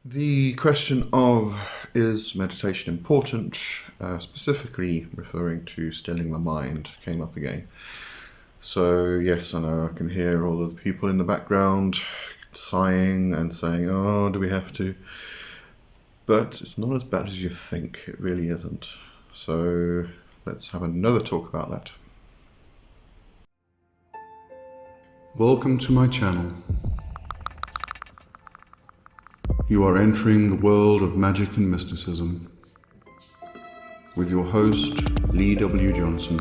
The question of is meditation important, specifically referring to stilling the mind, came up again. So yes, I know I can hear all of the people in the background sighing and saying, oh, do we have to? But it's not as bad as you think, it really isn't. So let's have another talk about that. Welcome to my channel. You are entering the world of magic and mysticism with your host, Lee W. Johnson.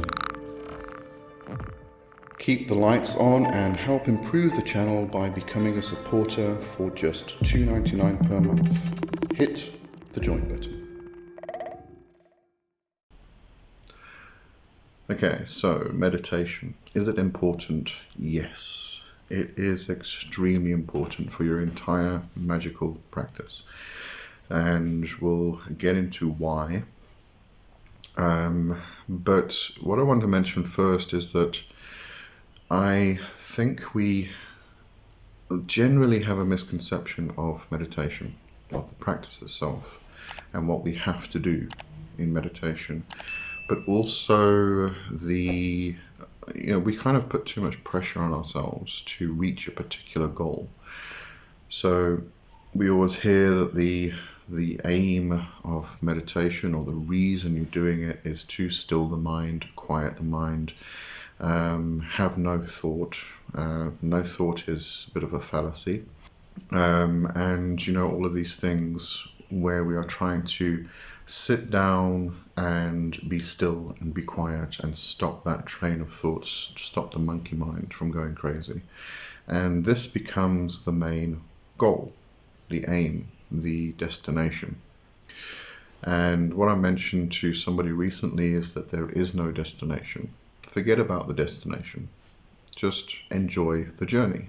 Keep the lights on and help improve the channel by becoming a supporter for just $2.99 per month. Hit the join button. Okay, so meditation. Is it important? Yes. It is extremely important for your entire magical practice. And we'll get into why. But what I want to mention first is that I think we generally have a misconception of meditation, of the practice itself, and what we have to do in meditation. But also we kind of put too much pressure on ourselves to reach a particular goal. So we always hear that the aim of meditation, or the reason you're doing it, is to still the mind, quiet the mind, have no thought. No thought is a bit of a fallacy. And all of these things where we are trying to sit down and be still and be quiet and stop that train of thoughts, stop the monkey mind from going crazy. And this becomes the main goal, the aim, the destination. And what I mentioned to somebody recently is that there is no destination. Forget about the destination. Just enjoy the journey.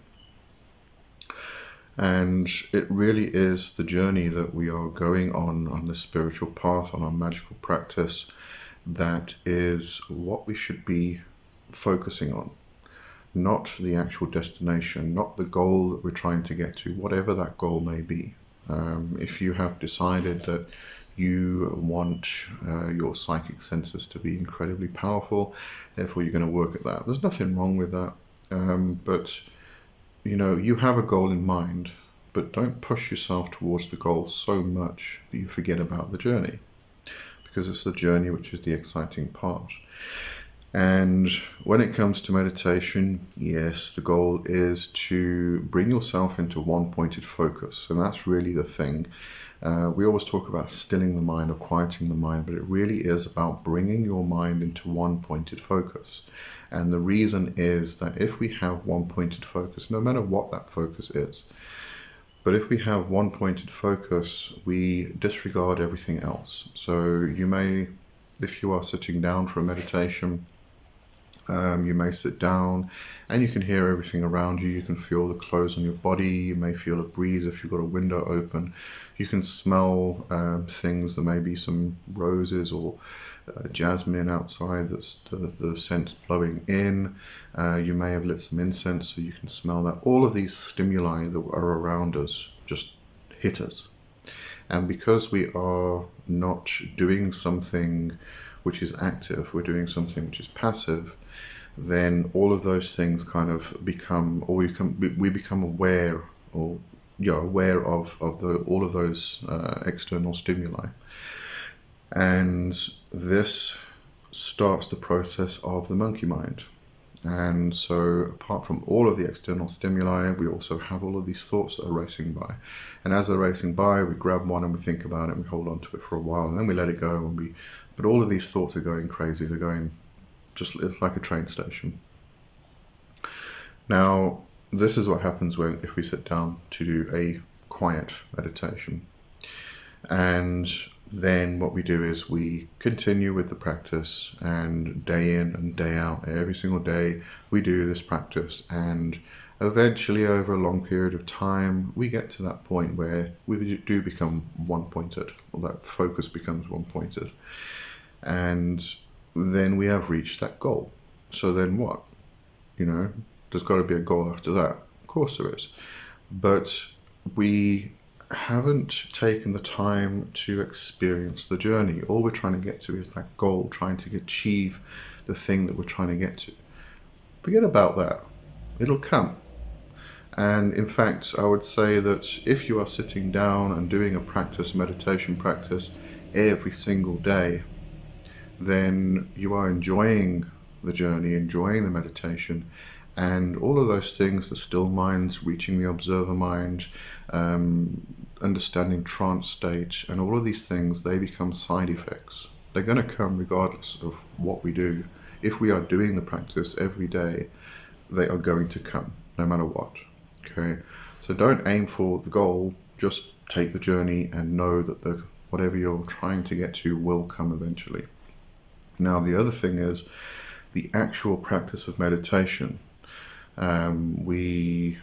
And it really is the journey that we are going on the spiritual path, on our magical practice, that is what we should be focusing on. Not the actual destination, not the goal that we're trying to get to, whatever that goal may be. If you have decided that you want your psychic senses to be incredibly powerful, therefore you're going to work at that. There's nothing wrong with that. But you have a goal in mind, but don't push yourself towards the goal so much that you forget about the journey, because it's the journey which is the exciting part. And when it comes to meditation, yes, the goal is to bring yourself into one-pointed focus, and that's really the thing. We always talk about stilling the mind or quieting the mind, but it really is about bringing your mind into one-pointed focus. And the reason is that if we have one-pointed focus, no matter what that focus is, but if we have one-pointed focus, we disregard everything else. So you may, if you are sitting down for a meditation, you may sit down and you can hear everything around you. You can feel the clothes on your body. You may feel a breeze if you've got a window open. You can smell things. There may be some roses or jasmine outside, that's the scent blowing in. You may have lit some incense, so you can smell that. All of these stimuli that are around us just hit us. And because we are not doing something which is active, we're doing something which is passive, then all of those things kind of become, or we become aware, or aware of all of those external stimuli. And this starts the process of the monkey mind. And so apart from all of the external stimuli, we also have all of these thoughts that are racing by. And as they're racing by, we grab one and we think about it and we hold on to it for a while, and then we let it go. But all of these thoughts are going crazy. They're going it's like a train station. Now, this is what happens if we sit down to do a quiet meditation. And then what we do is we continue with the practice, and day in and day out, every single day, we do this practice. And eventually, over a long period of time, we get to that point where we do become one-pointed, or that focus becomes one-pointed. And then we have reached that goal. So then what? There's got to be a goal after that. Of course there is. But we haven't taken the time to experience the journey. All we're trying to get to is that goal, trying to achieve the thing that we're trying to get to. Forget about that. It'll come. And in fact, I would say that if you are sitting down and doing a practice, meditation practice, every single day, then you are enjoying the journey, enjoying the meditation, and all of those things, the still minds, reaching the observer mind, understanding trance state, and all of these things, they become side effects. They're going to come regardless of what we do. If we are doing the practice every day, they are going to come no matter what. Okay, so don't aim for the goal, just take the journey and know that whatever you're trying to get to will come eventually. Now, the other thing is the actual practice of meditation. We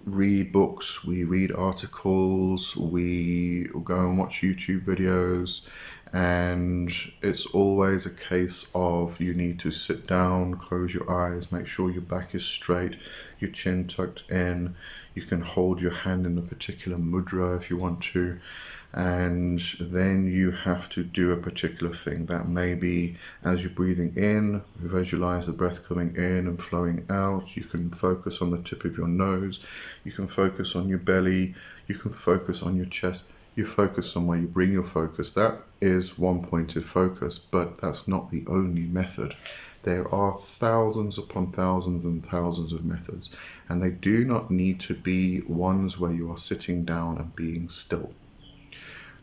read books, we read articles, we go and watch YouTube videos, and it's always a case of you need to sit down, close your eyes, make sure your back is straight, your chin tucked in, you can hold your hand in a particular mudra if you want to, and then you have to do a particular thing. That may be as you're breathing in, visualize the breath coming in and flowing out. You can focus on the tip of your nose, you can focus on your belly, you can focus on your chest. You focus on where you bring your focus. That is one-pointed focus, but that's not the only method. There are thousands upon thousands and thousands of methods, and they do not need to be ones where you are sitting down and being still.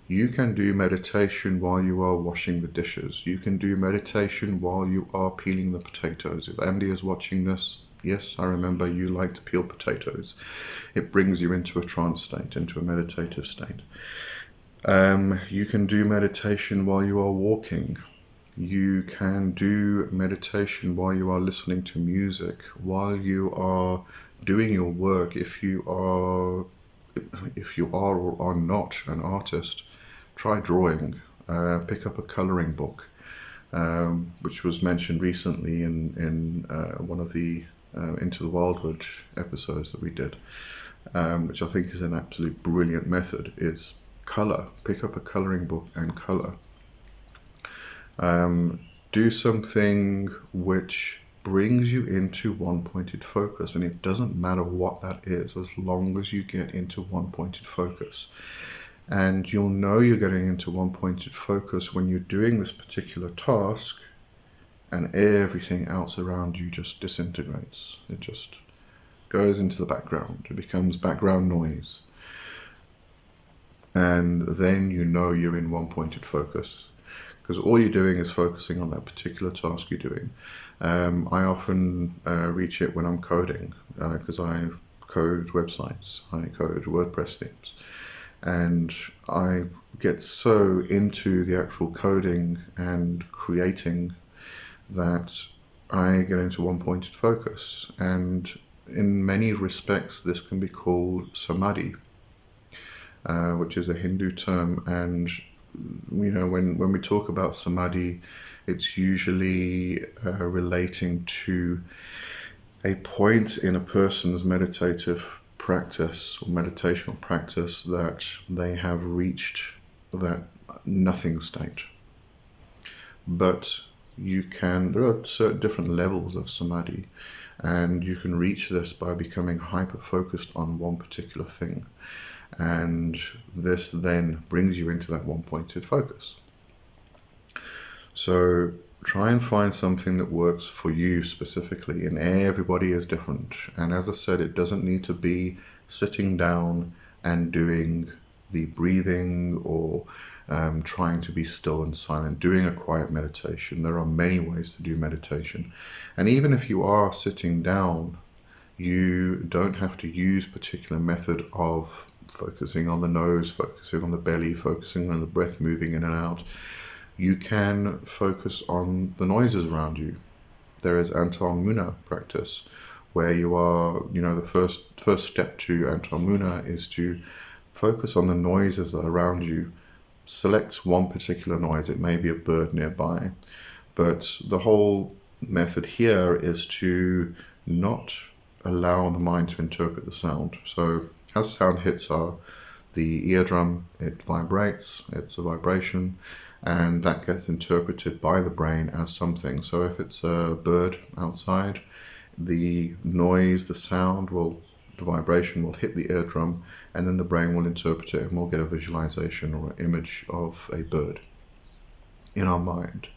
You can do meditation while you are washing the dishes. You can do meditation while you are peeling the potatoes. If Andy is watching this, yes, I remember you like to peel potatoes. It brings you into a trance state, into a meditative state. You can do meditation while you are walking. You can do meditation while you are listening to music, while you are doing your work. If you are or are not an artist, try drawing. Pick up a coloring book, which was mentioned recently in one of the Into the Wildwood episodes that we did, which I think is an absolute brilliant method, is color. Pick up a coloring book and color. Do something which brings you into one-pointed focus, and it doesn't matter what that is as long as you get into one-pointed focus. And you'll know you're getting into one-pointed focus when you're doing this particular task and everything else around you just disintegrates. It just goes into the background. It becomes background noise. And then you know you're in one-pointed focus, because all you're doing is focusing on that particular task you're doing. I often reach it when I'm coding, because I code websites, I code WordPress themes, and I get so into the actual coding and creating that I get into one-pointed focus. And in many respects this can be called samadhi, which is a Hindu term, and when we talk about samadhi, it's usually relating to a point in a person's meditative practice or meditational practice that they have reached that nothing state. But there are certain different levels of samadhi, and you can reach this by becoming hyper-focused on one particular thing. And this then brings you into that one-pointed focus. So try and find something that works for you specifically, and everybody is different. And as I said, it doesn't need to be sitting down and doing the breathing or trying to be still and silent, doing a quiet meditation. There are many ways to do meditation. And even if you are sitting down, you don't have to use a particular method of focusing on the nose, focusing on the belly, focusing on the breath moving in and out. You can focus on the noises around you. There is Antar Muna practice, where you are, the first step to Antar Muna is to focus on the noises that are around you. Select one particular noise. It may be a bird nearby, but the whole method here is to not allow the mind to interpret the sound. So as sound hits our The eardrum, it vibrates, it's a vibration, and that gets interpreted by the brain as something. So if it's a bird outside, the noise, the sound the vibration will hit the eardrum, and then the brain will interpret it and we'll get a visualization or an image of a bird in our mind.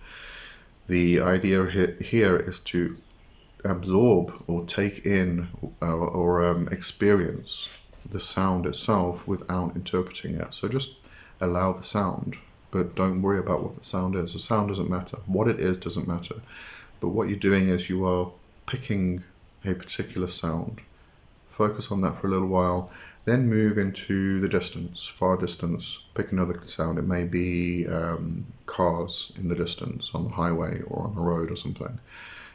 The idea here is to absorb or take in or experience the sound itself without interpreting it. So just allow the sound, but don't worry about what the sound is. The sound doesn't matter. What it is doesn't matter. But what you're doing is you are picking a particular sound. Focus on that for a little while, then move into the distance, far distance. Pick another sound. It may be cars in the distance on the highway or on the road or something,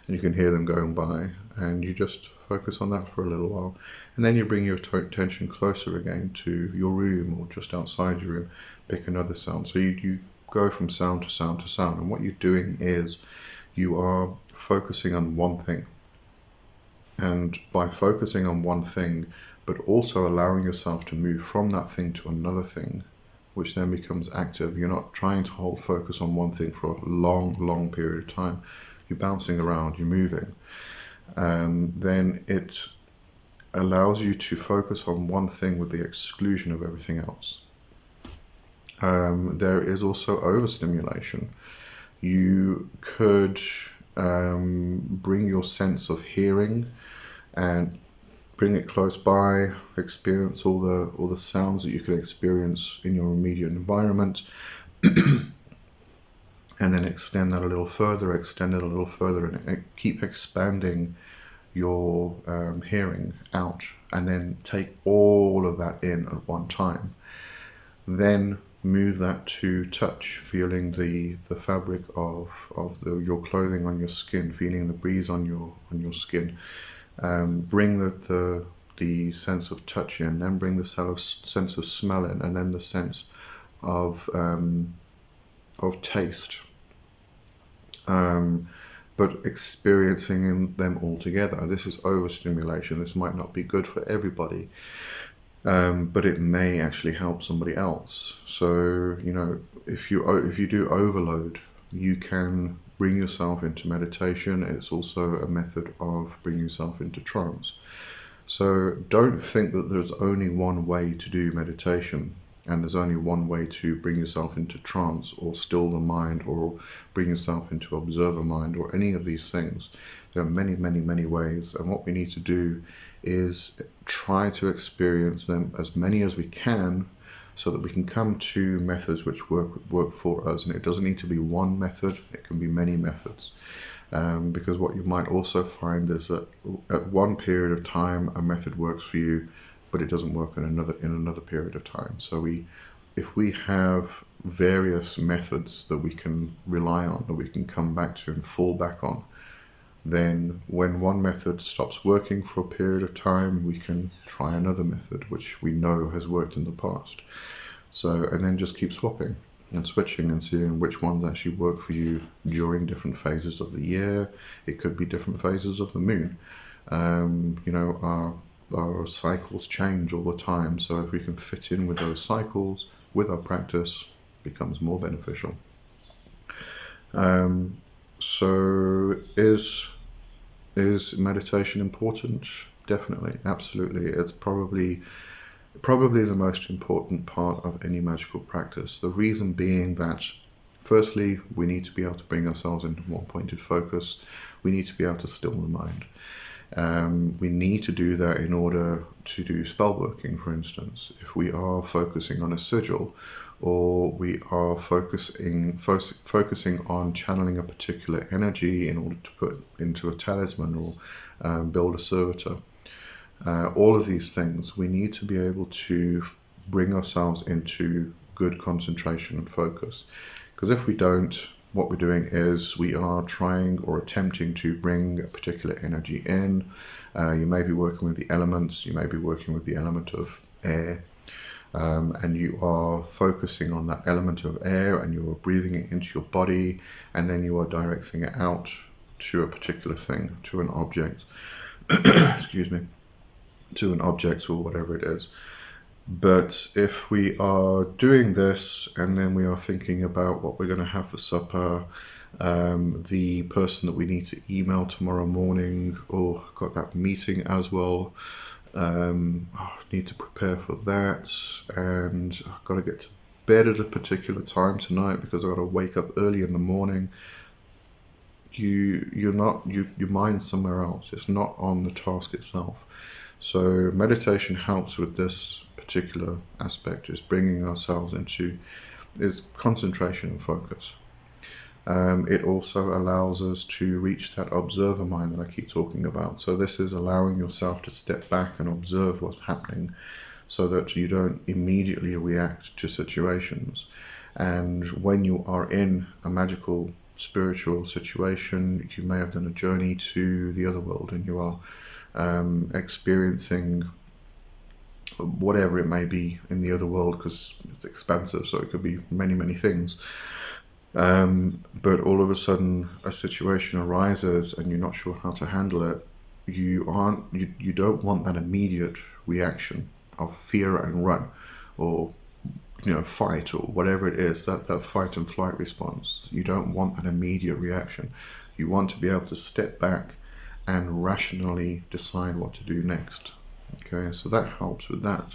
and you can hear them going by, and you just focus on that for a little while, and then you bring your attention closer again to your room or just outside your room. Pick another sound. So you go from sound to sound to sound, and what you're doing is you are focusing on one thing. And by focusing on one thing, but also allowing yourself to move from that thing to another thing, which then becomes active. You're not trying to hold focus on one thing for a long period of time. You're bouncing around, you're moving. Then it allows you to focus on one thing with the exclusion of everything else. There is also overstimulation. You could bring your sense of hearing and bring it close by, experience all the sounds that you can experience in your immediate environment, and then extend that a little further, and keep expanding your hearing out, and then take all of that in at one time. Then move that to touch, feeling the fabric of your clothing on your skin, feeling the breeze on your skin. Bring the sense of touch in, then bring the sense of smell in, and then the sense of taste. But experiencing them all together. This is overstimulation. This might not be good for everybody, but it may actually help somebody else. So if you do overload, you can bring yourself into meditation. It's also a method of bringing yourself into trance. So don't think that there's only one way to do meditation, and there's only one way to bring yourself into trance or still the mind or bring yourself into observer mind or any of these things. There are many ways, and what we need to do is try to experience them as many as we can, so that we can come to methods which work for us. And it doesn't need to be one method, it can be many methods. Because what you might also find is that at one period of time a method works for you, but it doesn't work in another period of time. So if we have various methods that we can rely on, that we can come back to and fall back on, then when one method stops working for a period of time, we can try another method which we know has worked in the past. So, and then just keep swapping and switching and seeing which ones actually work for you during different phases of the year. It could be different phases of the moon. Our cycles change all the time, so if we can fit in with those cycles with our practice, it becomes more beneficial. So is meditation important? Definitely, absolutely. It's probably the most important part of any magical practice. The reason being that, firstly, we need to be able to bring ourselves into more pointed focus. We need to be able to still the mind. We need to do that in order to do spell working, for instance. If we are focusing on a sigil, or we are focusing on channeling a particular energy in order to put into a talisman or build a servitor, all of these things, we need to be able to bring ourselves into good concentration and focus. Because if we don't, what we're doing is we are trying or attempting to bring a particular energy in. You may be working with the elements, you may be working with the element of air, and you are focusing on that element of air, and you are breathing it into your body, and then you are directing it out to a particular thing, to an object, excuse me, to an object or whatever it is. But if we are doing this and then we are thinking about what we're going to have for supper, the person that we need to email tomorrow morning, or got that meeting as well, need to prepare for that, and I've got to get to bed at a particular time tonight because I've got to wake up early in the morning. Your mind's somewhere else. It's not on the task itself. So meditation helps with this particular aspect, is bringing ourselves into is concentration and focus. It also allows us to reach that observer mind that I keep talking about. So this is allowing yourself to step back and observe what's happening so that you don't immediately react to situations. And when you are in a magical spiritual situation, you may have done a journey to the other world and you are experiencing whatever it may be in the other world, because it's expansive, so it could be many things. But all of a sudden a situation arises and you're not sure how to handle it. You don't want that immediate reaction of fear and run, or fight, or whatever it is, that fight and flight response. You don't want an immediate reaction. You want to be able to step back and rationally decide what to do next. Okay, so that helps with that.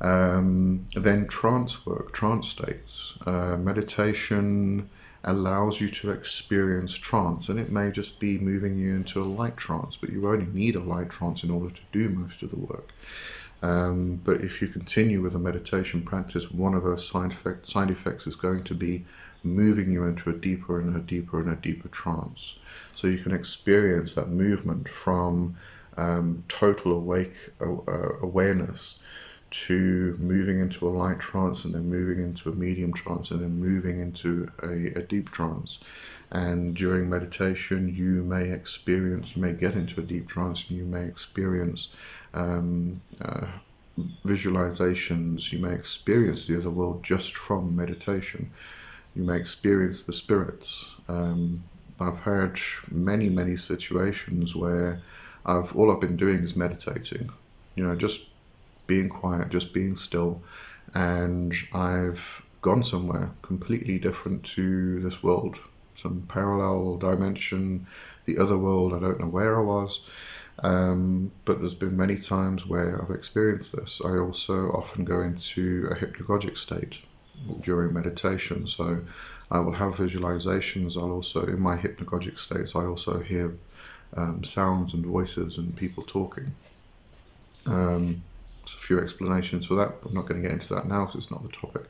Then trance work, trance states. Meditation allows you to experience trance, and it may just be moving you into a light trance, but you only need a light trance in order to do most of the work. But if you continue with a meditation practice, one of those side effects is going to be moving you into a deeper and a deeper and a deeper trance. So you can experience that movement from total awareness to moving into a light trance, and then moving into a medium trance, and then moving into a deep trance. And during meditation, you may get into a deep trance, and you may experience visualizations. You may experience the other world just from meditation. You may experience the spirits. I've had many situations where all I've been doing is meditating, just being quiet, just being still, and I've gone somewhere completely different to this world, some parallel dimension, the other world. I don't know where I was, but there's been many times where I've experienced this. I also often go into a hypnagogic state during meditation, so I will have visualizations. I'll also, in my hypnagogic states, I also hear sounds and voices and people talking. There's a few explanations for that, but I'm not going to get into that now because it's not the topic.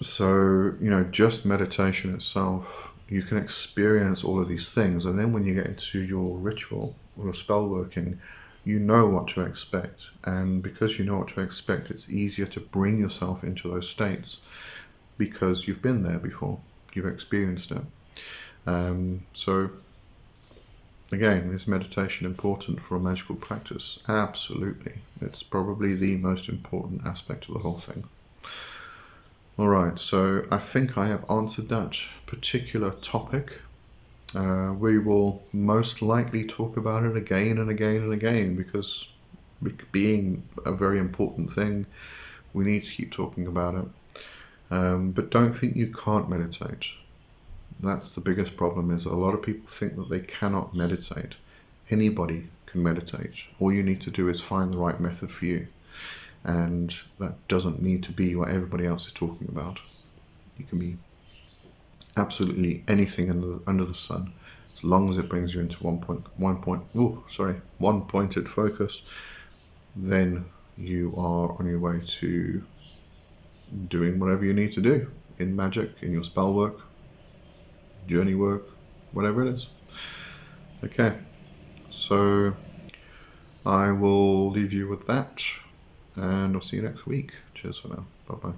So, just meditation itself, you can experience all of these things, and then when you get into your ritual or your spell working, you know what to expect, and because you know what to expect, it's easier to bring yourself into those states because you've been there before, you've experienced it. So again, is meditation important for a magical practice? Absolutely. It's probably the most important aspect of the whole thing. Alright, so I think I have answered that particular topic. We will most likely talk about it again and again and again, because being a very important thing, we need to keep talking about it. But don't think you can't meditate. That's the biggest problem, is a lot of people think that they cannot meditate. Anybody can meditate. All you need to do is find the right method for you. And that doesn't need to be what everybody else is talking about. You can be absolutely anything under the sun, as long as it brings you into one-pointed focus. Then you are on your way to doing whatever you need to do in magic, in your spell work, journey work, whatever it is. Okay, so I will leave you with that, and I'll see you next week. Cheers for now. Bye bye.